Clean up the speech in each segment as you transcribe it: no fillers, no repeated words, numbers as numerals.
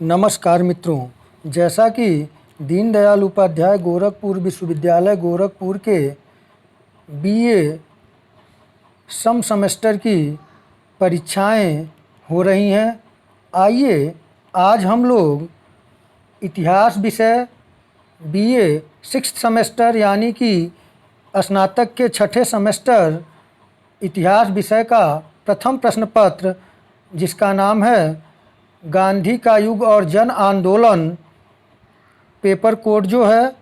नमस्कार मित्रों, जैसा कि दीनदयाल उपाध्याय गोरखपुर विश्वविद्यालय गोरखपुर के बीए सम सेमेस्टर की परीक्षाएं हो रही हैं। आइए आज हम लोग इतिहास विषय बीए सिक्स्थ सेमेस्टर यानी कि स्नातक के छठे सेमेस्टर इतिहास विषय का प्रथम प्रश्न पत्र, जिसका नाम है गांधी का युग और जन आंदोलन, पेपर कोड जो है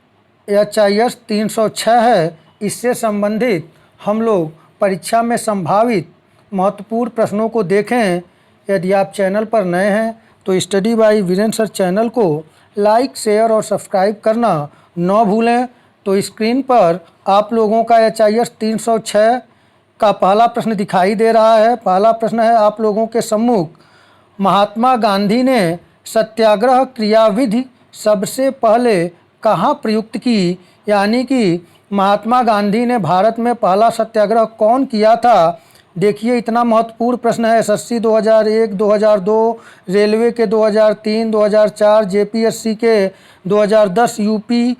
HIS 306 है, इससे संबंधित हम लोग परीक्षा में संभावित महत्वपूर्ण प्रश्नों को देखें। यदि आप चैनल पर नए हैं तो study by Virendra sir channel को लाइक, शेयर और सब्सक्राइब करना न भूलें। तो स्क्रीन पर आप लोगों का HIS 306 का पहला प्रश्न दिखाई दे रहा है। पहला प्रश्न है आप लोगों के सम्मुख, महात्मा गांधी ने सत्याग्रह क्रियाविधि सबसे पहले कहाँ प्रयुक्त की? यानी कि महात्मा गांधी ने भारत में पहला सत्याग्रह कौन किया था? देखिए, इतना महत्वपूर्ण प्रश्न है। SSC 2001, 2002, रेलवे के 2003, 2004, JPSC के 2010, UP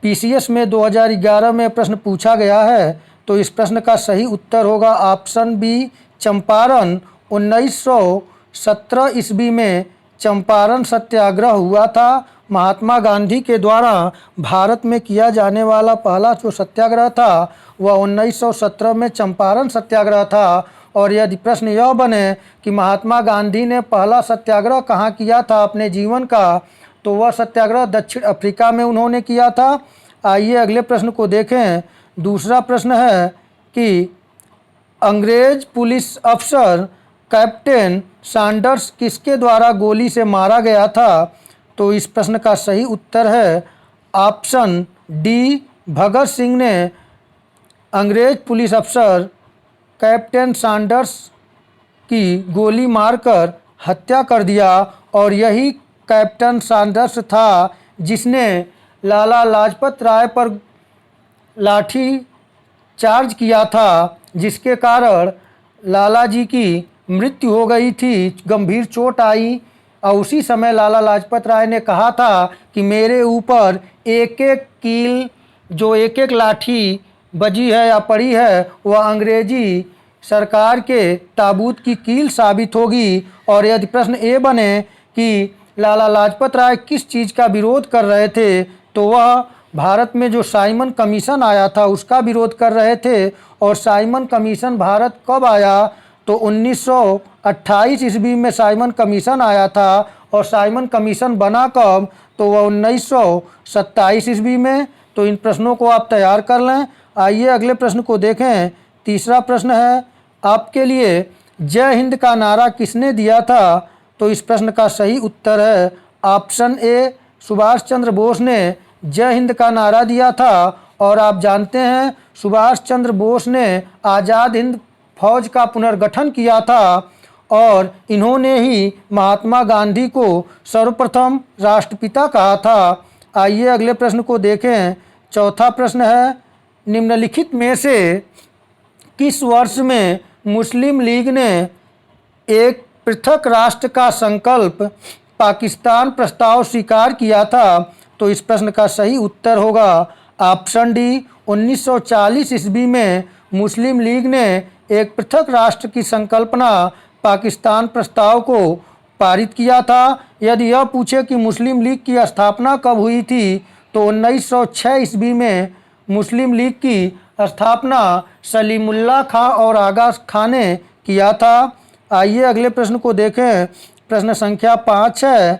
PCS में 2011 में प्रश्न पूछा गया है। तो इस प्रश्न का सही उत्तर होगा ऑप्शन बी, चंपारण। 1917 ईस्वी में चंपारण सत्याग्रह हुआ था। महात्मा गांधी के द्वारा भारत में किया जाने वाला पहला जो सत्याग्रह था वह 1917 में चंपारण सत्याग्रह था। और यदि प्रश्न यह बने कि महात्मा गांधी ने पहला सत्याग्रह कहाँ किया था अपने जीवन का, तो वह सत्याग्रह दक्षिण अफ्रीका में उन्होंने किया था। आइए अगले प्रश्न को देखें। दूसरा प्रश्न है कि अंग्रेज पुलिस अफसर कैप्टन सैंडर्स किसके द्वारा गोली से मारा गया था? तो इस प्रश्न का सही उत्तर है ऑप्शन डी, भगत सिंह ने अंग्रेज पुलिस अफसर कैप्टन सैंडर्स की गोली मारकर हत्या कर दिया। और यही कैप्टन सैंडर्स था जिसने लाला लाजपत राय पर लाठी चार्ज किया था, जिसके कारण लाला जी की मृत्यु हो गई थी, गंभीर चोट आई। और उसी समय लाला लाजपत राय ने कहा था कि मेरे ऊपर एक एक कील, जो एक एक लाठी बजी है या पड़ी है, वह अंग्रेजी सरकार के ताबूत की कील साबित होगी। और यदि प्रश्न ए बने कि लाला लाजपत राय किस चीज़ का विरोध कर रहे थे, तो वह भारत में जो साइमन कमीशन आया था उसका विरोध कर रहे थे। और साइमन कमीशन भारत कब आया? तो 1928 ईस्वी में साइमन कमीशन आया था। और साइमन कमीशन बना कब? तो वह 1927 ईस्वी में। तो इन प्रश्नों को आप तैयार कर लें। आइए अगले प्रश्न को देखें। तीसरा प्रश्न है आपके लिए, जय हिंद का नारा किसने दिया था? तो इस प्रश्न का सही उत्तर है ऑप्शन ए, सुभाष चंद्र बोस ने जय हिंद का नारा दिया था। और आप जानते हैं सुभाष चंद्र बोस ने आज़ाद हिंद फौज का पुनर्गठन किया था। और इन्होंने ही महात्मा गांधी को सर्वप्रथम राष्ट्रपिता कहा था। आइए अगले प्रश्न को देखें। चौथा प्रश्न है, निम्नलिखित में से किस वर्ष में मुस्लिम लीग ने एक पृथक राष्ट्र का संकल्प पाकिस्तान प्रस्ताव स्वीकार किया था? तो इस प्रश्न का सही उत्तर होगा ऑप्शन डी, 1940 ईस्वी में मुस्लिम लीग ने एक पृथक राष्ट्र की संकल्पना पाकिस्तान प्रस्ताव को पारित किया था। यदि यह पूछे कि मुस्लिम लीग की स्थापना कब हुई थी, तो 1906 ईस्वी में मुस्लिम लीग की स्थापना सलीमुल्लाह खां और आगा खां ने किया था। आइए अगले प्रश्न को देखें। प्रश्न संख्या 5 है,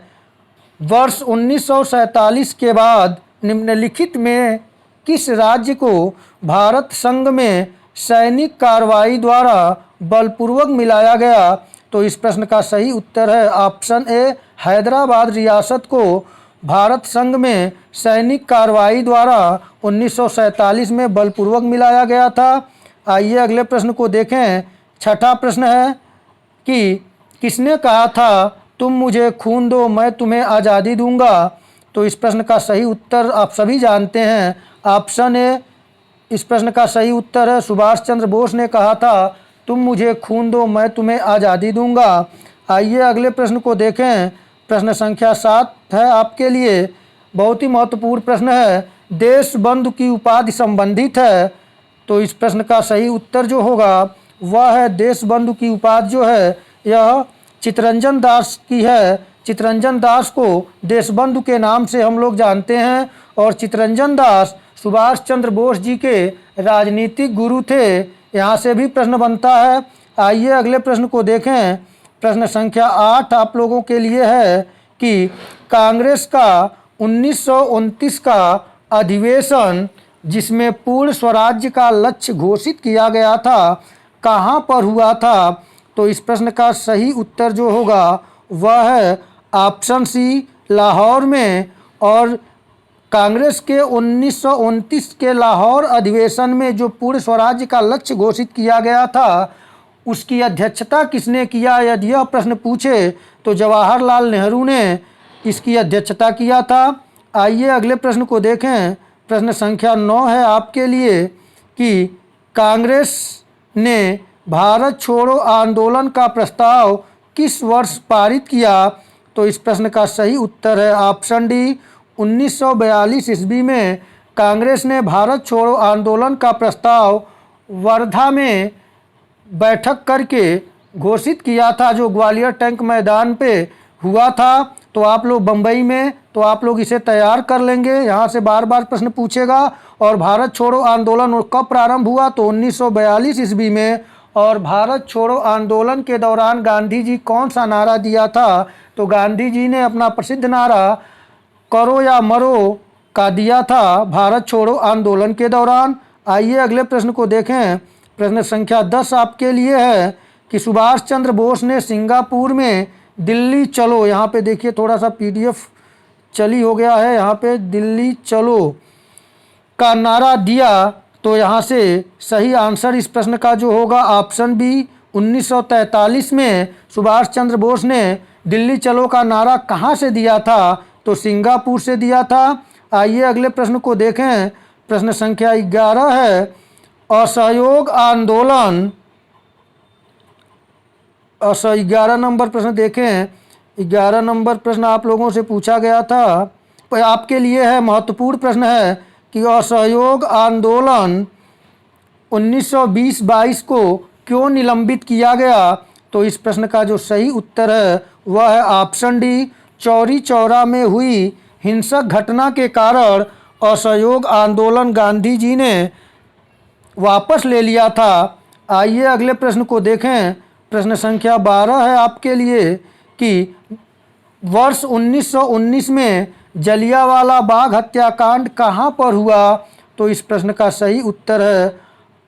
वर्ष 1947 के बाद निम्नलिखित में किस राज्य को भारत संघ में सैनिक कार्रवाई द्वारा बलपूर्वक मिलाया गया? तो इस प्रश्न का सही उत्तर है ऑप्शन ए, हैदराबाद रियासत को भारत संघ में सैनिक कार्रवाई द्वारा 1947 में बलपूर्वक मिलाया गया था। आइए अगले प्रश्न को देखें। छठा प्रश्न है कि किसने कहा था तुम मुझे खून दो मैं तुम्हें आज़ादी दूंगा? तो इस प्रश्न का सही उत्तर आप सभी जानते हैं ऑप्शन ए, इस प्रश्न का सही उत्तर है सुभाष चंद्र बोस ने कहा था तुम मुझे खून दो मैं तुम्हें आज़ादी दूंगा। आइए अगले प्रश्न को देखें। प्रश्न संख्या 7 है आपके लिए, बहुत ही महत्वपूर्ण प्रश्न है, देश बंधु की उपाधि संबंधित है। तो इस प्रश्न का सही उत्तर जो होगा वह है देश बंधु की उपाधि जो है यह चित्तरंजन दास की है। चित्तरंजन दास को देशबंधु के नाम से हम लोग जानते हैं और चित्तरंजन दास सुभाष चंद्र बोस जी के राजनीतिक गुरु थे। यहाँ से भी प्रश्न बनता है। आइए अगले प्रश्न को देखें। प्रश्न संख्या 8 आप लोगों के लिए है कि कांग्रेस का 1929 का अधिवेशन जिसमें पूर्ण स्वराज्य का लक्ष्य घोषित किया गया था, कहाँ पर हुआ था? तो इस प्रश्न का सही उत्तर जो होगा वह है ऑप्शन सी, लाहौर में। और कांग्रेस के 1929 के लाहौर अधिवेशन में जो पूर्ण स्वराज्य का लक्ष्य घोषित किया गया था, उसकी अध्यक्षता किसने किया? यदि यह प्रश्न पूछे तो जवाहरलाल नेहरू ने इसकी अध्यक्षता किया था। आइए अगले प्रश्न को देखें। प्रश्न संख्या 9 है आपके लिए कि कांग्रेस ने भारत छोड़ो आंदोलन का प्रस्ताव किस वर्ष पारित किया? तो इस प्रश्न का सही उत्तर है ऑप्शन डी, 1942 ईस्वी में कांग्रेस ने भारत छोड़ो आंदोलन का प्रस्ताव वर्धा में बैठक करके घोषित किया था, जो ग्वालियर टैंक मैदान पे हुआ था। तो आप लोग बम्बई में, तो आप लोग इसे तैयार कर लेंगे, यहाँ से बार बार प्रश्न पूछेगा। और भारत छोड़ो आंदोलन कब प्रारंभ हुआ? तो 1942 ईस्वी में। और भारत छोड़ो आंदोलन के दौरान गांधी जी कौन सा नारा दिया था? तो गांधी जी ने अपना प्रसिद्ध नारा करो या मरो का दिया था भारत छोड़ो आंदोलन के दौरान। आइए अगले प्रश्न को देखें। प्रश्न संख्या 10 आपके लिए है कि सुभाष चंद्र बोस ने सिंगापुर में दिल्ली चलो, यहाँ पे देखिए थोड़ा सा PDF चली हो गया है, यहाँ पे दिल्ली चलो का नारा दिया। तो यहाँ से सही आंसर इस प्रश्न का जो होगा ऑप्शन बी, 1943 में सुभाष चंद्र बोस ने दिल्ली चलो का नारा कहाँ से दिया था? तो सिंगापुर से दिया था। आइए अगले प्रश्न को देखें। प्रश्न संख्या 11 है, असहयोग आंदोलन 11 नंबर प्रश्न देखें। 11 नंबर प्रश्न आप लोगों से पूछा गया था, आपके लिए है, महत्वपूर्ण प्रश्न है कि असहयोग आंदोलन 1920-22 को क्यों निलंबित किया गया? तो इस प्रश्न का जो सही उत्तर है वह है ऑप्शन डी, चौरी चौरा में हुई हिंसक घटना के कारण असहयोग आंदोलन गांधी जी ने वापस ले लिया था। आइए अगले प्रश्न को देखें। प्रश्न संख्या 12 है आपके लिए कि वर्ष 1919 में जलियांवाला बाग हत्याकांड कहाँ पर हुआ? तो इस प्रश्न का सही उत्तर है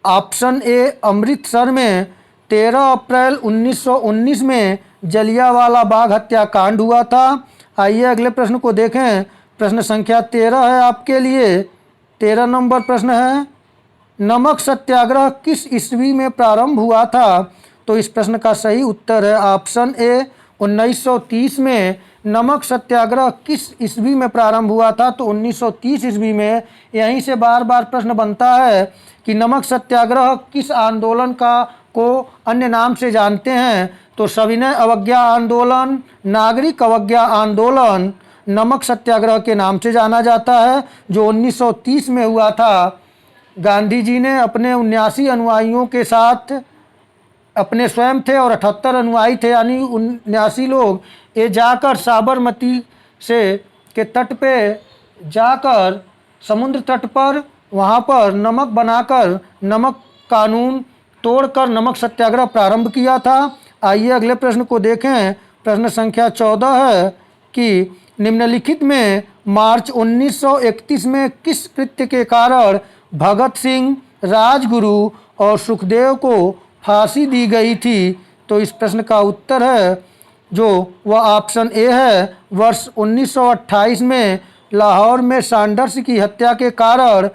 ऑप्शन ए, अमृतसर में। 13 अप्रैल 1919 में जलियांवाला बाग हत्याकांड हुआ था। आइए अगले प्रश्न को देखें। प्रश्न संख्या 13 है आपके लिए। 13 नंबर प्रश्न है, नमक सत्याग्रह किस ईस्वी में प्रारंभ हुआ था? तो इस प्रश्न का सही उत्तर है ऑप्शन ए, 1930 में। नमक सत्याग्रह किस ईस्वी में प्रारंभ हुआ था? तो 1930 ईस्वी में। यहीं से बार बार प्रश्न बनता है कि नमक सत्याग्रह किस आंदोलन को अन्य नाम से जानते हैं? तो सविनय अवज्ञा आंदोलन, नागरिक अवज्ञा आंदोलन नमक सत्याग्रह के नाम से जाना जाता है, जो 1930 में हुआ था। गांधी जी ने अपने 79 अनुयायियों के साथ, अपने स्वयं थे और 78 अनुयायी थे, यानी 79 लोग, ये जाकर साबरमती से के तट पे जाकर समुद्र तट पर वहाँ पर नमक बनाकर, नमक कानून तोड़कर नमक सत्याग्रह प्रारंभ किया था। आइए अगले प्रश्न को देखें। प्रश्न संख्या 14 है कि निम्नलिखित में मार्च 1931 में किस कृत्य के कारण भगत सिंह, राजगुरु और सुखदेव को फांसी दी गई थी? तो इस प्रश्न का उत्तर है जो वह ऑप्शन ए है, वर्ष 1928 में लाहौर में सैंडर्स की हत्या के कारण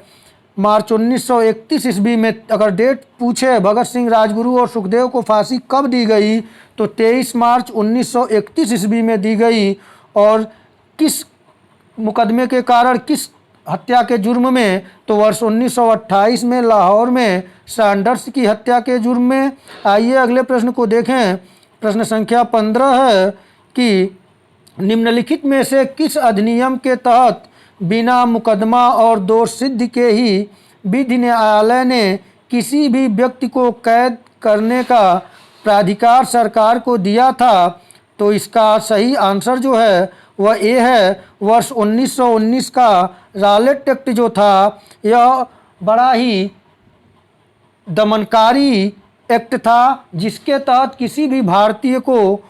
मार्च 1931 ईस्वी में। अगर डेट पूछे भगत सिंह, राजगुरु और सुखदेव को फांसी कब दी गई, तो 23 मार्च 1931 ईस्वी में दी गई। और किस मुकदमे के कारण, किस हत्या के जुर्म में? तो वर्ष 1928 में लाहौर में सैंडर्स की हत्या के जुर्म में। आइए अगले प्रश्न को देखें। प्रश्न संख्या 15 है कि निम्नलिखित में से किस अधिनियम के तहत बिना मुकदमा और दोष सिद्ध के ही विधि न्यायालय ने किसी भी व्यक्ति को कैद करने का प्राधिकार सरकार को दिया था? तो इसका सही आंसर जो है वह ए है। वर्ष 1919 का रॉलेट एक्ट जो था यह बड़ा ही दमनकारी एक्ट था, जिसके तहत किसी भी भारतीय को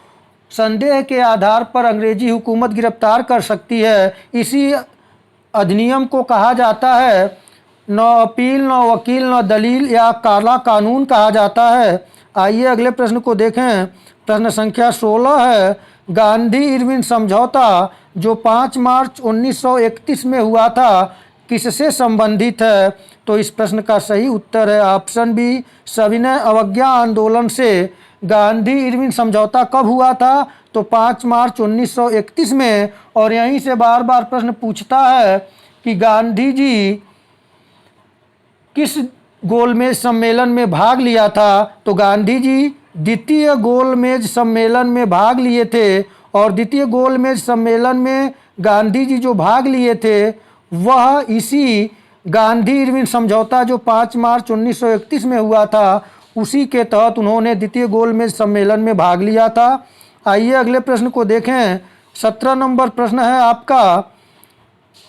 संदेह के आधार पर अंग्रेजी हुकूमत गिरफ्तार कर सकती है। इसी अधिनियम को कहा जाता है न अपील, न वकील, न दलील या काला कानून कहा जाता है। आइए अगले प्रश्न को देखें। प्रश्न संख्या 16 है, गांधी इरविन समझौता जो 5 मार्च 1931 में हुआ था किससे संबंधित है? तो इस प्रश्न का सही उत्तर है ऑप्शन बी, सविनय अवज्ञा आंदोलन से। गांधी इरविन समझौता कब हुआ था? तो 5 मार्च 1931 में। और यहीं से बार बार प्रश्न पूछता है कि गांधी जी किस गोलमेज सम्मेलन में भाग लिया था? तो गांधी जी द्वितीय गोलमेज सम्मेलन में भाग लिए थे। और द्वितीय गोलमेज सम्मेलन में गांधी जी जो भाग लिए थे वह इसी गांधी इरविन समझौता जो 5 मार्च 1931 में हुआ था उसी के तहत उन्होंने द्वितीय गोलमेज सम्मेलन में भाग लिया था। आइए अगले प्रश्न को देखें। 17 नंबर प्रश्न है आपका,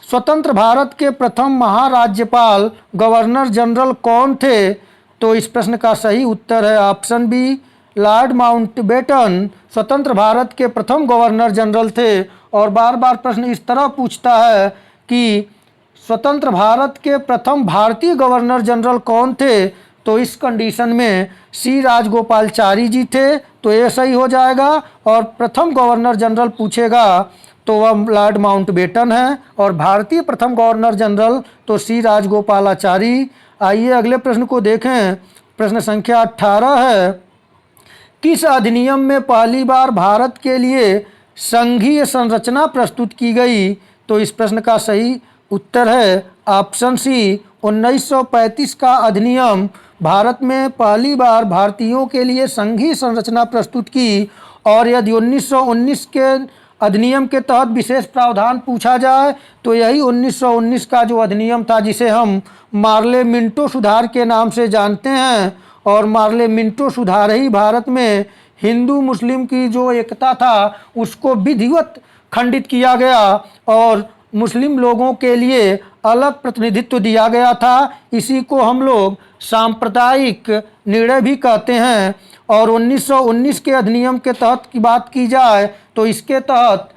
स्वतंत्र भारत के प्रथम महाराज्यपाल गवर्नर जनरल कौन थे? तो इस प्रश्न का सही उत्तर है ऑप्शन बी, लॉर्ड माउंटबेटन स्वतंत्र भारत के प्रथम गवर्नर जनरल थे। और बार बार प्रश्न इस तरह पूछता है कि स्वतंत्र भारत के प्रथम भारतीय गवर्नर जनरल कौन थे? तो इस कंडीशन में सी राजगोपालचारी जी थे, तो ये सही हो जाएगा। और प्रथम गवर्नर जनरल पूछेगा तो वह लॉर्ड माउंटबेटन है। और भारतीय प्रथम गवर्नर जनरल तो सी राजगोपालाचारी। आइए अगले प्रश्न को देखें। प्रश्न संख्या 18 है, किस अधिनियम में पहली बार भारत के लिए संघीय संरचना प्रस्तुत की गई? तो इस प्रश्न का सही उत्तर है ऑप्शन सी, 1935 का अधिनियम भारत में पहली बार भारतीयों के लिए संघीय संरचना प्रस्तुत की। और यदि 1919 के अधिनियम के तहत विशेष प्रावधान पूछा जाए तो यही 1919 का जो अधिनियम था जिसे हम मार्ले मिंटो सुधार के नाम से जानते हैं। और मार्ले मिंटो सुधार ही भारत में हिंदू मुस्लिम की जो एकता था उसको विधिवत खंडित किया गया और मुस्लिम लोगों के लिए अलग प्रतिनिधित्व दिया गया था। इसी को हम लोग सांप्रदायिक निर्णय भी कहते हैं। और 1919 के अधिनियम के तहत की बात की जाए तो इसके तहत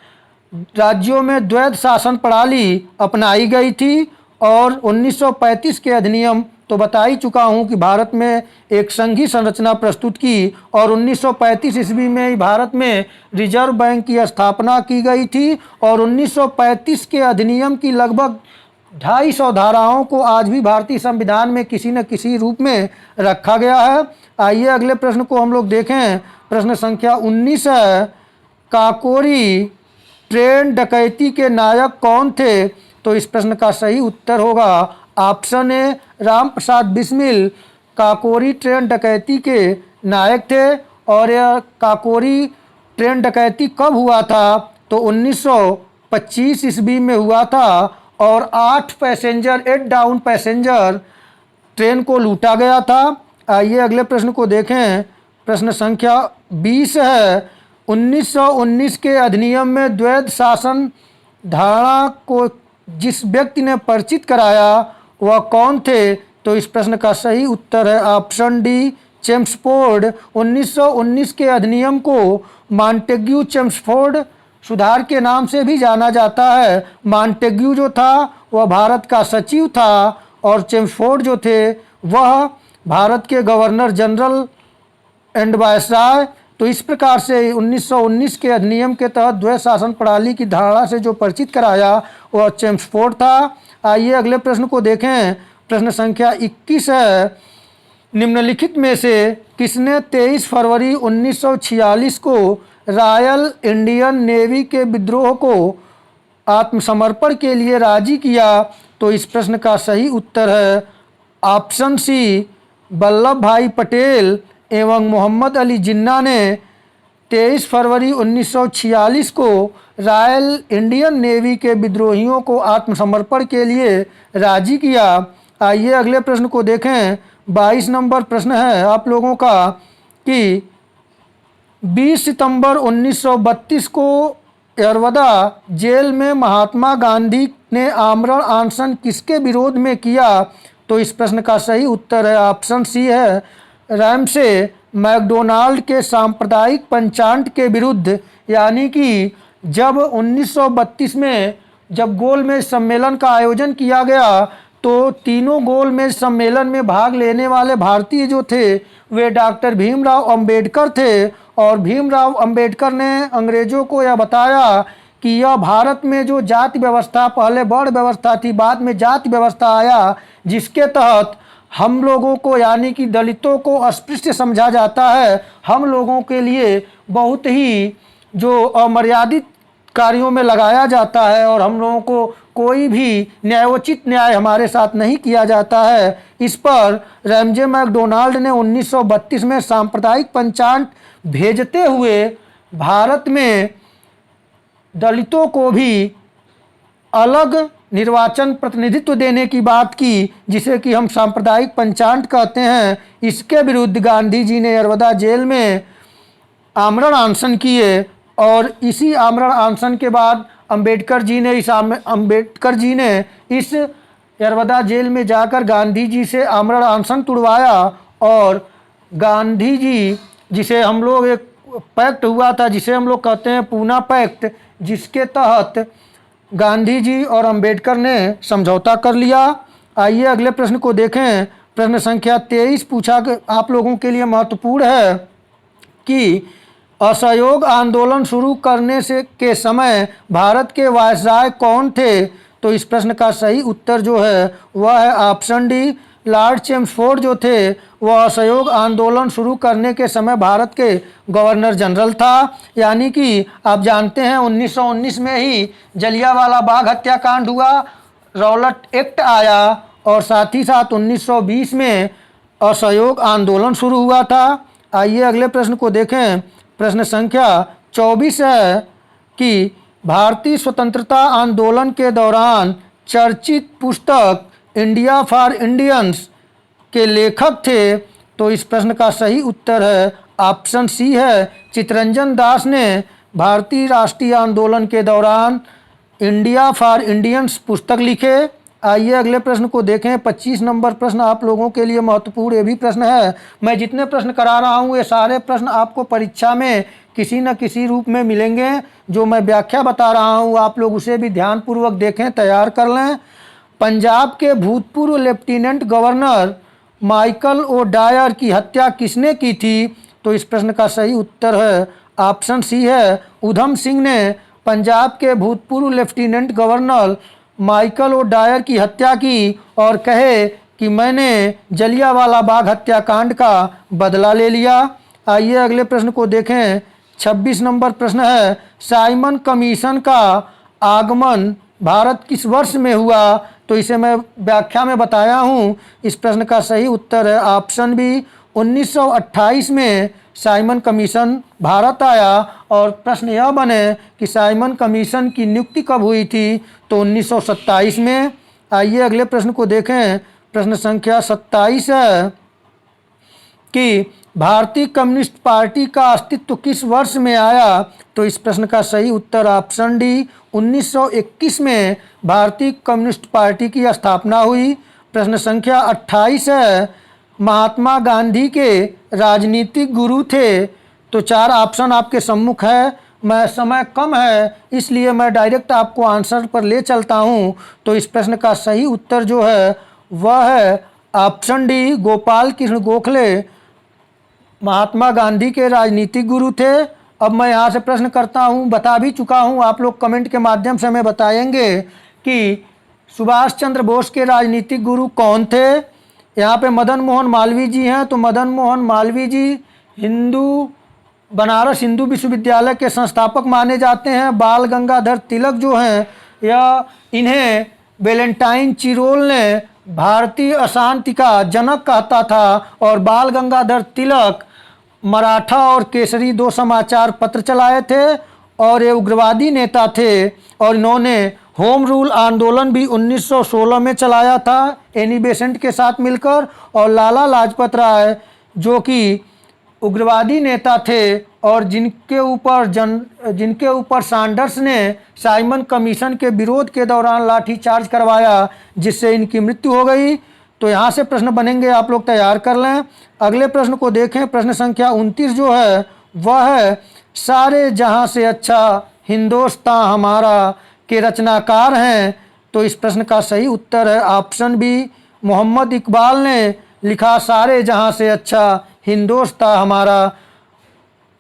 राज्यों में द्वैध शासन प्रणाली अपनाई गई थी। और 1935 के अधिनियम तो बता ही चुका हूँ कि भारत में एक संघीय संरचना प्रस्तुत की। और 1935 ईस्वी में ही भारत में रिजर्व बैंक की स्थापना की गई थी। और 1935 के अधिनियम की लगभग 250 धाराओं को आज भी भारतीय संविधान में किसी न किसी रूप में रखा गया है। आइए अगले प्रश्न को हम लोग देखें। प्रश्न संख्या 19 है, काकोरी ट्रेन डकैती के नायक कौन थे? तो इस प्रश्न का सही उत्तर होगा option A, Ram Prasad Bismil Kakori train डकैती के नायक थे। और यह काकोरी ट्रेन डकैती कब हुआ था? तो 1925 ईस्वी में हुआ था। और 8 डाउन पैसेंजर ट्रेन को लूटा गया था। आइए अगले प्रश्न को देखें। प्रश्न संख्या 20 है, 1919 के अधिनियम में द्वैध शासन धारणा को जिस व्यक्ति ने परिचित कराया वह कौन थे? तो इस प्रश्न का सही उत्तर है ऑप्शन डी, चेम्सफोर्ड। 1919 के अधिनियम को मॉन्टेग्यू चेम्सफोर्ड सुधार के नाम से भी जाना जाता है। मॉन्टेग्यू जो था वह भारत का सचिव था और चेम्सफोर्ड जो थे वह भारत के गवर्नर जनरल एंड वायसराय। तो इस प्रकार से 1919 के अधिनियम के तहत द्वैध शासन प्रणाली की धारणा से जो परिचित कराया वह चेम्सफोर्ड था। आइए अगले प्रश्न को देखें। प्रश्न संख्या 21 है, निम्नलिखित में से किसने 23 फरवरी 1946 को रॉयल इंडियन नेवी के विद्रोह को आत्मसमर्पण के लिए राजी किया? तो इस प्रश्न का सही उत्तर है ऑप्शन सी, वल्लभ भाई पटेल एवं मोहम्मद अली जिन्ना ने 23 फरवरी 1946 को रॉयल इंडियन नेवी के विद्रोहियों को आत्मसमर्पण के लिए राजी किया। आइए अगले प्रश्न को देखें। 22 नंबर प्रश्न है आप लोगों का कि 20 सितंबर 1932 को यरवदा जेल में महात्मा गांधी ने आमरण अनशन किसके विरोध में किया? तो इस प्रश्न का सही उत्तर है ऑप्शन सी है, रैमसे मैकडोनाल्ड के सांप्रदायिक पंचांग के विरुद्ध। यानी कि जब 1932 में जब गोलमेज सम्मेलन का आयोजन किया गया तो तीनों गोलमेज सम्मेलन में भाग लेने वाले भारतीय जो थे वे डॉक्टर भीमराव अंबेडकर थे, और भीमराव अंबेडकर ने अंग्रेज़ों को यह बताया कि यह भारत में जो जाति व्यवस्था, पहले वर्ण व्यवस्था थी, बाद में जाति व्यवस्था आया, जिसके तहत हम लोगों को यानी कि दलितों को अस्पृश्य समझा जाता है। हम लोगों के लिए बहुत ही जो अमर्यादित कार्यों में लगाया जाता है और हम लोगों को कोई भी न्यायोचित न्याय हमारे साथ नहीं किया जाता है। इस पर रैमजे मैकडोनाल्ड ने 1932 में सांप्रदायिक पंचांग भेजते हुए भारत में दलितों को भी अलग निर्वाचन प्रतिनिधित्व देने की बात की, जिसे कि हम सांप्रदायिक पंचांग कहते हैं। इसके विरुद्ध गांधी जी ने यरवदा जेल में आमरण अनशन किए, और इसी आमरण अनशन के बाद अंबेडकर जी ने इस यरवदा जेल में जाकर गांधी जी से आमरण अनशन तुड़वाया, और गांधी जी जिसे हम लोग एक पैक्ट हुआ था, जिसे हम लोग कहते हैं पूना पैक्ट, जिसके तहत गांधी जी और अंबेडकर ने समझौता कर लिया। आइए अगले प्रश्न को देखें। प्रश्न संख्या 23 पूछा आप लोगों के लिए महत्वपूर्ण है कि असहयोग आंदोलन शुरू करने के समय भारत के वायसराय कौन थे? तो इस प्रश्न का सही उत्तर जो है वह है ऑप्शन डी, लॉर्ड चेम्सफोर्ड जो थे वह असहयोग आंदोलन शुरू करने के समय भारत के गवर्नर जनरल था। यानी कि आप जानते हैं 1919 में ही जलियांवाला बाग हत्याकांड हुआ, रौलट एक्ट आया, और साथ ही साथ 1920 में असहयोग आंदोलन शुरू हुआ था। आइए अगले प्रश्न को देखें। प्रश्न संख्या 24 है कि भारतीय स्वतंत्रता आंदोलन के दौरान चर्चित पुस्तक इंडिया फॉर इंडियंस के लेखक थे? तो इस प्रश्न का सही उत्तर है ऑप्शन सी है, चित्तरंजन दास ने भारतीय राष्ट्रीय आंदोलन के दौरान इंडिया फॉर इंडियंस पुस्तक लिखे। आइए अगले प्रश्न को देखें। 25 नंबर प्रश्न आप लोगों के लिए महत्वपूर्ण ये भी प्रश्न है। मैं जितने प्रश्न करा रहा हूँ ये सारे प्रश्न आपको परीक्षा में किसी न किसी रूप में मिलेंगे। जो मैं व्याख्या बता रहा हूँ आप लोग उसे भी ध्यानपूर्वक देखें, तैयार कर लें। पंजाब के भूतपूर्व lieutenant governor Michael O'Dwyer की हत्या किसने की थी? तो इस प्रश्न का सही उत्तर है ऑप्शन सी है, उधम सिंह ने पंजाब के भूतपूर्व lieutenant governor Michael O'Dwyer की हत्या की और कहे कि मैंने जलियांवाला बाग हत्याकांड का बदला ले लिया। आइए अगले प्रश्न को देखें। 26 नंबर प्रश्न है, साइमन कमीशन का आगमन भारत किस वर्ष में हुआ? तो इसे मैं व्याख्या में बताया हूँ। इस प्रश्न का सही उत्तर है ऑप्शन बी, 1928 में साइमन कमीशन भारत आया। और प्रश्न यह बने कि साइमन कमीशन की नियुक्ति कब हुई थी? तो 1927 में। आइए अगले प्रश्न को देखें। प्रश्न संख्या 27 है कि भारतीय कम्युनिस्ट पार्टी का अस्तित्व किस वर्ष में आया? तो इस प्रश्न का सही उत्तर ऑप्शन डी, 1921 में भारतीय कम्युनिस्ट पार्टी की स्थापना हुई। प्रश्न संख्या 28 है, महात्मा गांधी के राजनीतिक गुरु थे? तो 4 ऑप्शन आपके सम्मुख है। मैं समय कम है इसलिए मैं डायरेक्ट आपको आंसर पर ले चलता हूँ। तो इस प्रश्न का सही उत्तर जो है वह है ऑप्शन डी, गोपाल कृष्ण गोखले महात्मा गांधी के राजनीतिक गुरु थे। अब मैं यहाँ से प्रश्न करता हूँ, बता भी चुका हूँ, आप लोग कमेंट के माध्यम से हमें बताएंगे कि सुभाष चंद्र बोस के राजनीतिक गुरु कौन थे? यहाँ पे मदन मोहन मालवीय जी हैं। तो मदन मोहन मालवीय जी बनारस हिंदू विश्वविद्यालय के संस्थापक माने जाते हैं। बाल गंगाधर तिलक जो हैं या इन्हें वैलेंटाइन चिरोल ने भारतीय अशांति का जनक कहता था। और बाल गंगाधर तिलक मराठा और केसरी 2 समाचार पत्र चलाए थे और ये उग्रवादी नेता थे और इन्होंने होम रूल आंदोलन भी 1916 में चलाया था एनी बेसेंट के साथ मिलकर। और लाला लाजपत राय जो कि उग्रवादी नेता थे और जिनके ऊपर सैंडर्स ने साइमन कमीशन के विरोध के दौरान लाठीचार्ज करवाया जिससे इनकी मृत्यु हो गई। तो यहाँ से प्रश्न बनेंगे, आप लोग तैयार कर लें। अगले प्रश्न को देखें, प्रश्न संख्या 29 जो है वह है सारे जहाँ से अच्छा हिंदुस्तान हमारा के रचनाकार हैं। तो इस प्रश्न का सही उत्तर है ऑप्शन बी, मोहम्मद इकबाल ने लिखा सारे जहाँ से अच्छा हिंदुस्तान हमारा।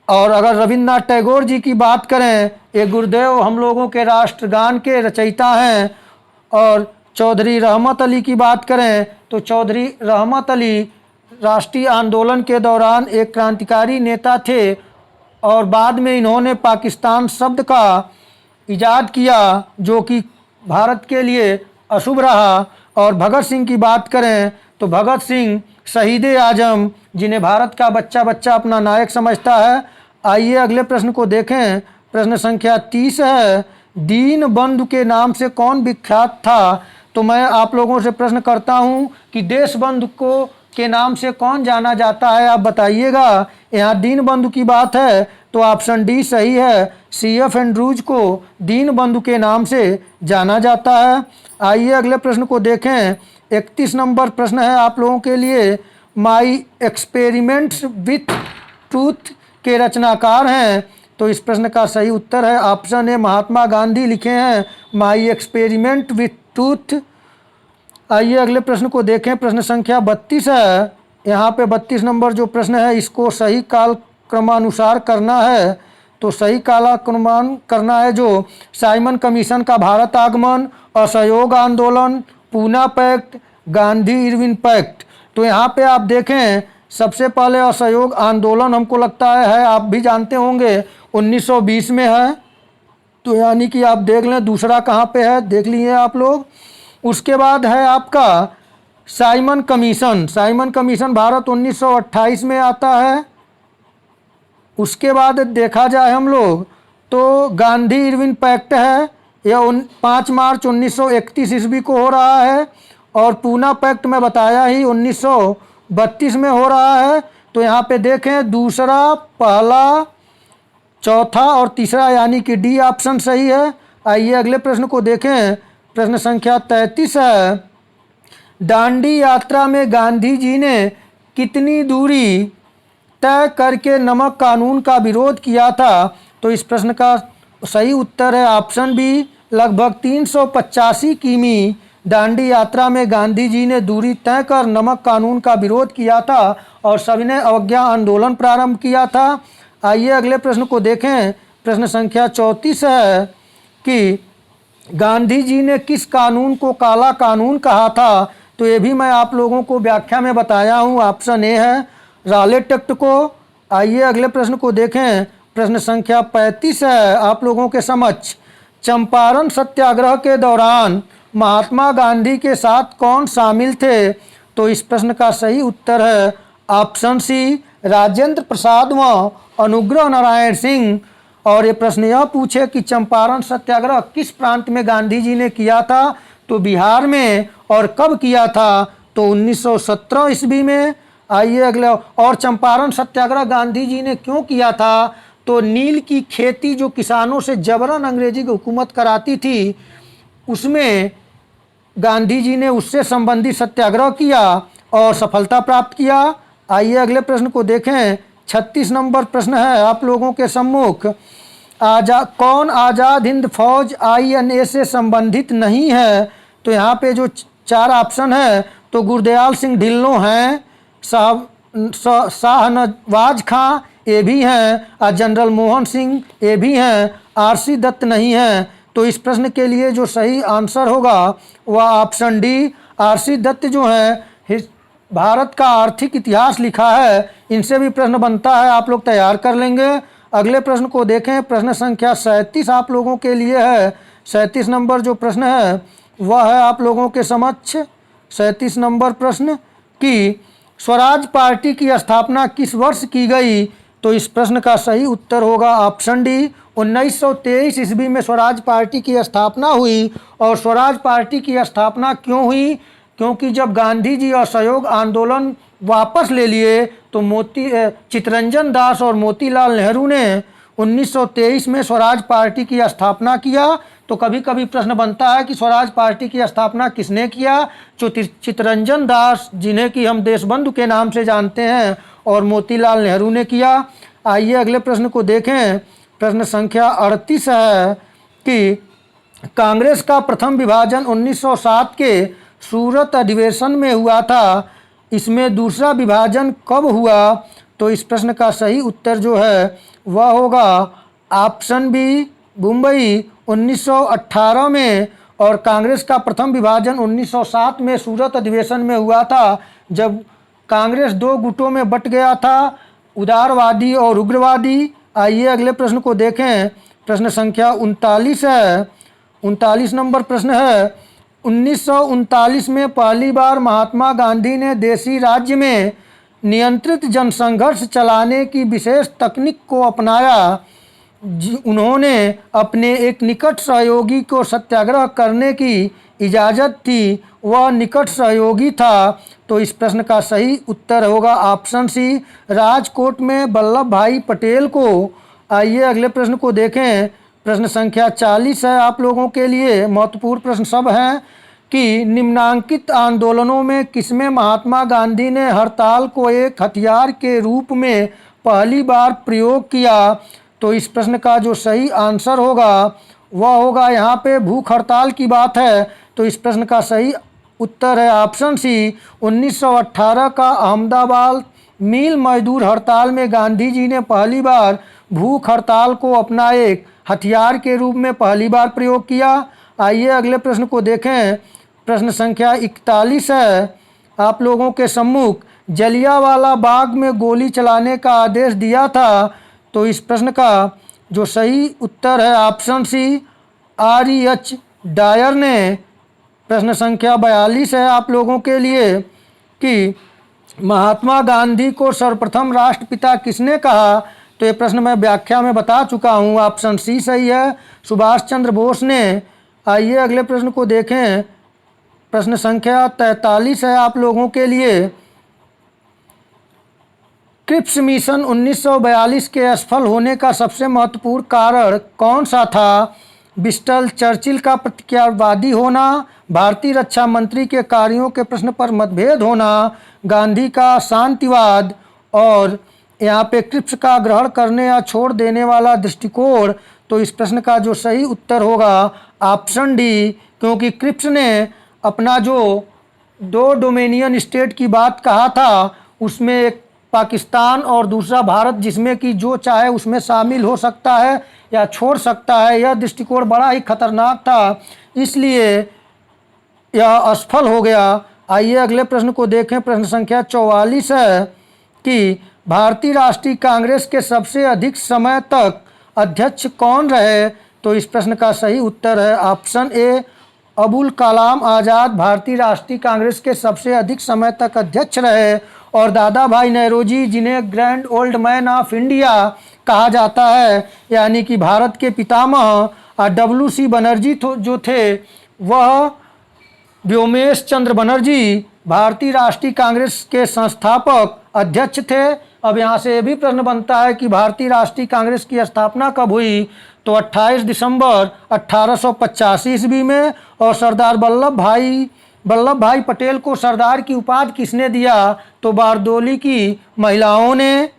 और अगर रविन्द्रनाथ टैगोर जी की बात करें, ये गुरुदेव हम लोगों के राष्ट्रगान के रचयिता हैं। और चौधरी रहमत अली की बात करें तो चौधरी रहमत अली राष्ट्रीय आंदोलन के दौरान एक क्रांतिकारी नेता थे और बाद में इन्होंने पाकिस्तान शब्द का इजाद किया जो कि भारत के लिए अशुभ रहा। और भगत सिंह की बात करें तो भगत सिंह शहीद आजम जिन्हें भारत का बच्चा बच्चा अपना नायक समझता है। आइए अगले प्रश्न को देखें, प्रश्न संख्या 30 है दीन बंधु के नाम से कौन विख्यात था। तो मैं आप लोगों से प्रश्न करता हूं कि देश बंधु को के नाम से कौन जाना जाता है, आप बताइएगा। यहाँ दीन बंधु की बात है तो ऑप्शन डी सही है, CF एंड्रूज को दीन बंधु के नाम से जाना जाता है। आइए अगले प्रश्न को देखें, 31 नंबर प्रश्न है आप लोगों के लिए, माई एक्सपेरिमेंट्स विथ ट्रूथ के रचनाकार हैं। तो इस प्रश्न का सही उत्तर है ऑप्शन ए, महात्मा गांधी लिखे हैं माई एक्सपेरिमेंट विथ ट्रूथ। आइए अगले प्रश्न को देखें, प्रश्न संख्या 32 है। यहाँ पे 32 नंबर जो प्रश्न है इसको सही काल क्रमानुसार करना है। तो सही कालक्रमान करना है जो साइमन कमीशन का भारत आगमन, असहयोग आंदोलन, Poona pact, Gandhi Irwin pact. तो यहाँ पे आप देखें सबसे पहले असहयोग आंदोलन हमको लगता है आप भी जानते होंगे 1920 में है। तो यानी कि आप देख लें दूसरा कहाँ पे है, देख लिए आप लोग। उसके बाद है आपका Simon commission, Simon commission Bharat 1928 में आता है। उसके बाद देखा जाए हम लोग तो गांधी इरविन पैक्ट है, यह 5 मार्च 1931 ईस्वी को हो रहा है। और पूना पैक्ट में बताया ही 1932 में हो रहा है। तो यहाँ पे देखें दूसरा, पहला, चौथा और तीसरा यानी कि डी ऑप्शन सही है। आइए अगले प्रश्न को देखें, प्रश्न संख्या 33 है दांडी यात्रा में गांधी जी ने कितनी दूरी तय करके नमक कानून का विरोध किया था। तो इस प्रश्न का सही उत्तर है ऑप्शन बी, लगभग 385 किमी दांडी यात्रा में गांधी जी ने दूरी तय कर नमक कानून का विरोध किया था और सविनय अवज्ञा आंदोलन प्रारंभ किया था। आइए अगले प्रश्न को देखें, प्रश्न संख्या 34 है कि गांधी जी ने किस कानून को काला कानून कहा था। तो ये भी मैं आप लोगों को व्याख्या में बताया हूँ, ऑप्शन ए है, रालेट एक्ट को। आइए अगले प्रश्न को देखें, प्रश्न संख्या 35 है आप लोगों के समक्ष, चंपारण सत्याग्रह के दौरान महात्मा गांधी के साथ कौन शामिल थे। तो इस प्रश्न का सही उत्तर है ऑप्शन सी, राजेंद्र प्रसाद व अनुग्रह नारायण सिंह। और ये प्रश्न यह पूछे कि चंपारण सत्याग्रह किस प्रांत में गांधी जी ने किया था। तो बिहार में, और कब किया था तो 1917 ईस्वी में। आइए अगले, और चंपारण सत्याग्रह गांधी जी ने क्यों किया था तो नील की खेती जो किसानों से जबरन अंग्रेजी की हुकूमत कराती थी उसमें गांधी जी ने उससे संबंधित सत्याग्रह किया और सफलता प्राप्त किया। आइए अगले प्रश्न को देखें, 36 नंबर प्रश्न है आप लोगों के सम्मुख, कौन आज़ाद हिंद फौज INA से संबंधित नहीं है। तो यहाँ पे जो 4 ऑप्शन है तो गुरदयाल सिंह ढिल्लों हैं, शाहनवाज खां ये भी हैं और जनरल मोहन सिंह ये भी हैं, RC दत्त नहीं हैं। तो इस प्रश्न के लिए जो सही आंसर होगा वह ऑप्शन डी, RC दत्त जो हैं भारत का आर्थिक इतिहास लिखा है, इनसे भी प्रश्न बनता है, आप लोग तैयार कर लेंगे। अगले प्रश्न को देखें, प्रश्न संख्या 37 आप लोगों के लिए है। 37 नंबर जो प्रश्न है वह है आप लोगों के समक्ष 37 नंबर प्रश्न कि स्वराज पार्टी की स्थापना किस वर्ष की गई? तो इस प्रश्न का सही उत्तर होगा ऑप्शन डी, 1923 ईस्वी में स्वराज पार्टी की स्थापना हुई। और स्वराज पार्टी की स्थापना क्यों हुई? क्योंकि जब गांधी जी असहयोग आंदोलन वापस ले लिए तो चित्तरंजन दास और मोतीलाल नेहरू ने 1923 में स्वराज पार्टी की स्थापना किया। तो कभी कभी प्रश्न बनता है कि स्वराज पार्टी की स्थापना किसने किया? जो चित्तरंजन दास, जिन्हें कि हम देशबंधु के नाम से जानते हैं, और मोतीलाल नेहरू ने किया। आइए अगले प्रश्न को देखें। प्रश्न संख्या 38 है कि कांग्रेस का प्रथम विभाजन 1907 के सूरत अधिवेशन में हुआ था। इसमें दूसरा विभाजन कब हुआ? तो इस प्रश्न का सही उत्तर जो है वह होगा ऑप्शन बी, मुंबई 1918 में। और कांग्रेस का प्रथम विभाजन 1907 में सूरत अधिवेशन में हुआ था, जब कांग्रेस दो गुटों में बट गया था, उदारवादी और उग्रवादी। आइए अगले प्रश्न को देखें। प्रश्न संख्या 39 है। 39 नंबर प्रश्न है, 1939 में पहली बार महात्मा गांधी ने देशी राज्य में नियंत्रित जनसंघर्ष चलाने की विशेष तकनीक को अपनाया। उन्होंने अपने एक निकट सहयोगी को सत्याग्रह करने की इजाज़त थी, वह निकट सहयोगी था। तो इस प्रश्न का सही उत्तर होगा ऑप्शन सी, राजकोट में वल्लभ भाई पटेल को। आइए अगले प्रश्न को देखें। प्रश्न संख्या 40 है आप लोगों के लिए। महत्वपूर्ण प्रश्न सब हैं कि निम्नांकित आंदोलनों में किसमें महात्मा गांधी ने हड़ताल को एक हथियार के रूप में पहली बार प्रयोग किया? तो इस प्रश्न का जो सही आंसर होगा वह होगा, यहाँ पे भूख हड़ताल की बात है, तो इस प्रश्न का सही उत्तर है ऑप्शन सी, 1918 का अहमदाबाद मिल मजदूर हड़ताल में गांधी जी ने पहली बार भूख हड़ताल को अपना एक हथियार के रूप में पहली बार प्रयोग किया। आइए अगले प्रश्न को देखें। प्रश्न संख्या 41 है आप लोगों के सम्मुख, जलियांवाला बाग में गोली चलाने का आदेश दिया था। तो इस प्रश्न का जो सही उत्तर है ऑप्शन सी, REH डायर ने। प्रश्न संख्या 42 है आप लोगों के लिए कि महात्मा गांधी को सर्वप्रथम राष्ट्रपिता किसने कहा? तो ये प्रश्न मैं व्याख्या में बता चुका हूँ, ऑप्शन सी सही है, सुभाष चंद्र बोस ने। आइए अगले प्रश्न को देखें। प्रश्न संख्या 43 है आप लोगों के लिए, क्रिप्स मिशन 1942 के असफल होने का सबसे महत्वपूर्ण कारण कौन सा था? विंस्टन चर्चिल का प्रतिज्ञावादी होना, भारतीय रक्षा मंत्री के कार्यों के प्रश्न पर मतभेद होना, गांधी का शांतिवाद, और यहाँ पे क्रिप्स का ग्रहण करने या छोड़ देने वाला दृष्टिकोण। तो इस प्रश्न का जो सही उत्तर होगा ऑप्शन डी, क्योंकि क्रिप्स ने अपना जो दो डोमिनियन स्टेट की बात कहा था, उसमें एक पाकिस्तान और दूसरा भारत, जिसमें कि जो चाहे उसमें शामिल हो सकता है या छोड़ सकता है, यह दृष्टिकोण बड़ा ही खतरनाक था, इसलिए यह असफल हो गया। आइए अगले प्रश्न को देखें। प्रश्न संख्या 44 है कि भारतीय राष्ट्रीय कांग्रेस के सबसे अधिक समय तक अध्यक्ष कौन रहे? तो इस प्रश्न का सही उत्तर है ऑप्शन ए, अबुल कलाम आज़ाद भारतीय राष्ट्रीय कांग्रेस के सबसे अधिक समय तक अध्यक्ष रहे। और दादा भाई नौरोजी, जिन्हें grand old man of India कहा जाता है, यानी कि भारत के पितामह, और WC बनर्जी जो थे वह व्योमेश चंद्र बनर्जी भारतीय राष्ट्रीय कांग्रेस के संस्थापक अध्यक्ष थे। अब यहाँ से ये भी प्रश्न बनता है कि भारतीय राष्ट्रीय कांग्रेस की स्थापना कब हुई? तो 28 दिसंबर 1885 ईस्वी में। और सरदार वल्लभ भाई पटेल को सरदार की उपाधि किसने दिया? तो बारदोली की महिलाओं ने।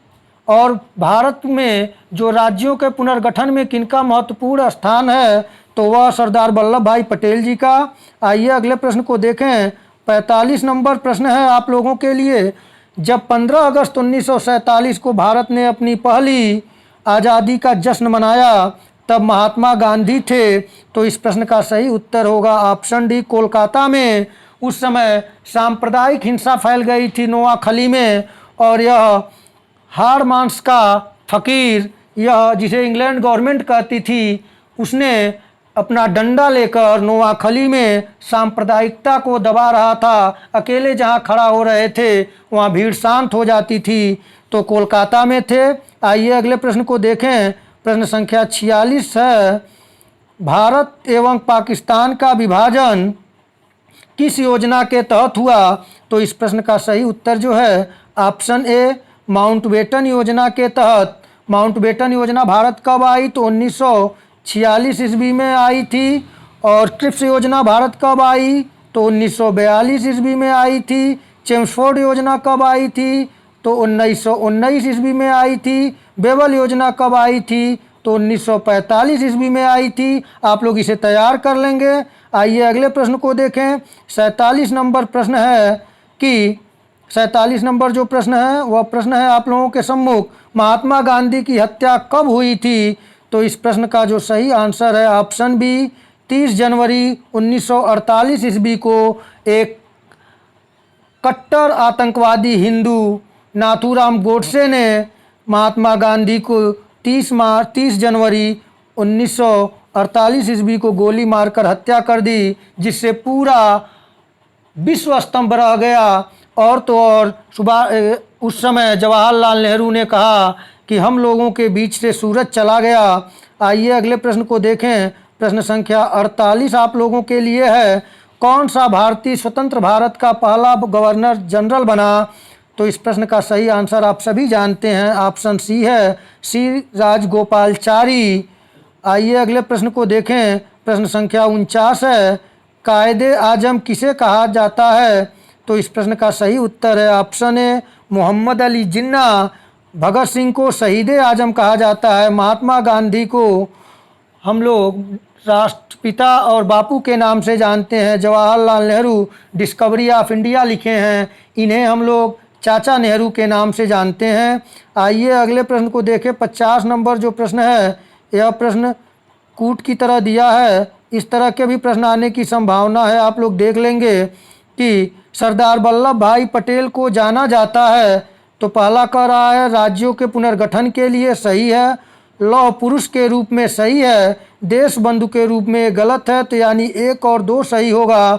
और भारत में जो राज्यों के पुनर्गठन में किनका महत्वपूर्ण स्थान है? तो वह सरदार वल्लभ भाई पटेल जी का। आइए अगले प्रश्न को देखें। 45 नंबर प्रश्न है आप लोगों के लिए, जब 15 अगस्त 1947 को भारत ने अपनी पहली आज़ादी का जश्न मनाया, तब महात्मा गांधी थे। तो इस प्रश्न का सही उत्तर होगा ऑप्शन डी, कोलकाता में। उस समय सांप्रदायिक हिंसा फैल गई थी नोआखली में, और यह हाड़ मांस का फकीर, यह जिसे इंग्लैंड गवर्नमेंट कहती थी, उसने अपना डंडा लेकर नोआखली में सांप्रदायिकता को दबा रहा था। अकेले जहां खड़ा हो रहे थे वहां भीड़ शांत हो जाती थी। तो कोलकाता में थे। आइए अगले प्रश्न को देखें। प्रश्न संख्या 46 है, भारत एवं पाकिस्तान का विभाजन किस योजना के तहत हुआ? तो इस प्रश्न का सही उत्तर जो है ऑप्शन ए माउंटबेटन योजना के तहत। माउंटबेटन योजना भारत कब आई? तो 1946 ईस्वी में आई थी। और क्रिप्स योजना भारत कब आई? तो 1942 ईस्वी में आई थी। चेम्सफोर्ड योजना कब आई थी? तो 1919 ईस्वी में आई थी। बेबल योजना कब आई थी? तो 1945 ईस्वी में आई थी। आप लोग इसे तैयार कर लेंगे। आइए अगले प्रश्न को देखें। 47 नंबर प्रश्न है कि 47 नंबर जो प्रश्न है वह प्रश्न है आप लोगों के सम्मुख, महात्मा गांधी की हत्या कब हुई थी? तो इस प्रश्न का जो सही आंसर है ऑप्शन बी 30 जनवरी 1948 ईस्वी को एक कट्टर आतंकवादी हिंदू नाथूराम गोडसे ने महात्मा गांधी को 30 जनवरी 1948 ईस्वी को गोली मारकर हत्या कर दी, जिससे पूरा विश्व स्तंभ रह गया। और तो और उस समय जवाहरलाल नेहरू ने कहा कि हम लोगों के बीच से सूरज चला गया। आइए अगले प्रश्न को देखें। प्रश्न संख्या 48 आप लोगों के लिए है, कौन सा भारतीय स्वतंत्र भारत का पहला गवर्नर जनरल बना? तो इस प्रश्न का सही आंसर आप सभी जानते हैं, ऑप्शन सी है सी राजगोपालचारी। आइए अगले प्रश्न को देखें। प्रश्न संख्या 49 है, कायदे आजम किसे कहा जाता है? तो इस प्रश्न का सही उत्तर है ऑप्शन ए मोहम्मद अली जिन्ना। भगत सिंह को शहीद आजम कहा जाता है। महात्मा गांधी को हम लोग राष्ट्रपिता और बापू के नाम से जानते हैं। Jawaharlal Nehru discovery of India लिखे हैं, इन्हें हम लोग चाचा नेहरू के नाम से जानते हैं। आइए अगले प्रश्न को देखें। 50 नंबर जो प्रश्न है यह प्रश्न कूट की तरह दिया है। इस तरह के भी प्रश्न आने की संभावना है। आप लोग देख लेंगे कि सरदार वल्लभ भाई पटेल को जाना जाता है। तो पहला कह रहा है राज्यों के पुनर्गठन के लिए, सही है। लौह पुरुष के रूप में सही है। देश बंधु के रूप में गलत है, तो यानी 1 और 2 सही होगा।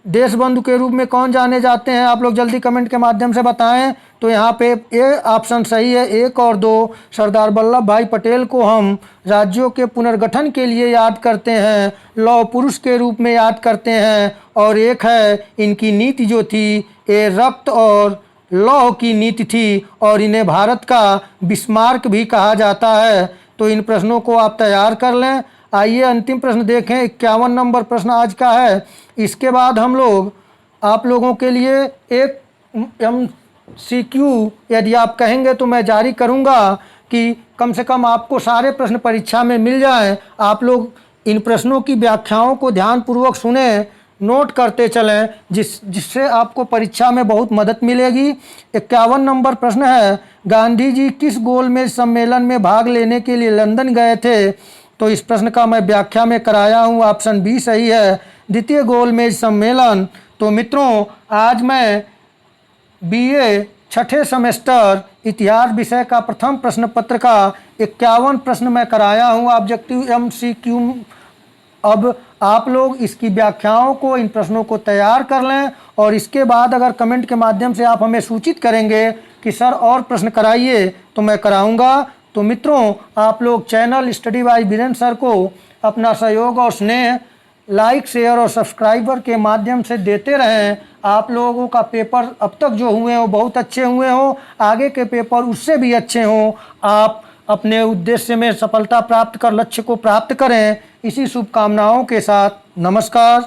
देश बंधु के रूप में कौन जाने जाते हैं? आप लोग जल्दी कमेंट के माध्यम से बताएं। तो यहाँ पे ए ऑप्शन सही है, 1 और 2। सरदार वल्लभ भाई पटेल को हम राज्यों के पुनर्गठन के लिए याद करते हैं, लौह पुरुष के रूप में याद करते हैं। और एक है इनकी नीति जो थी ये रक्त और लौह की नीति थी, और इन्हें भारत का बिस्मार्क भी कहा जाता है। तो इन प्रश्नों को आप तैयार कर लें। आइए अंतिम प्रश्न देखें। 51 नंबर प्रश्न आज का है। इसके बाद हम लोग आप लोगों के लिए एक MCQ यदि आप कहेंगे तो मैं जारी करूंगा कि कम से कम आपको सारे प्रश्न परीक्षा में मिल जाएं। आप लोग इन प्रश्नों की व्याख्याओं को ध्यानपूर्वक सुने, नोट करते चलें, जिससे आपको परीक्षा में बहुत मदद मिलेगी। 51 नंबर प्रश्न है, गांधी जी किस गोलमेज सम्मेलन में भाग लेने के लिए लंदन गए थे? तो इस प्रश्न का मैं व्याख्या में कराया हूँ, ऑप्शन बी सही है, द्वितीय गोलमेज सम्मेलन। तो मित्रों आज मैं BA छठे सेमेस्टर इतिहास विषय का प्रथम प्रश्न पत्र का 51 प्रश्न मैं कराया हूँ ऑब्जेक्टिव MCQ। अब आप लोग इसकी व्याख्याओं को, इन प्रश्नों को तैयार कर लें, और इसके बाद अगर कमेंट के माध्यम से आप हमें सूचित करेंगे कि सर और प्रश्न कराइए तो मैं कराऊंगा। तो मित्रों आप लोग channel study by Virendra sir को अपना सहयोग और स्नेह लाइक, शेयर और सब्सक्राइबर के माध्यम से देते रहें। आप लोगों का पेपर अब तक जो हुए हो बहुत अच्छे हुए हो, आगे के पेपर उससे भी अच्छे हों। आप अपने उद्देश्य में सफलता प्राप्त कर लक्ष्य को प्राप्त करें। इसी शुभकामनाओं के साथ नमस्कार।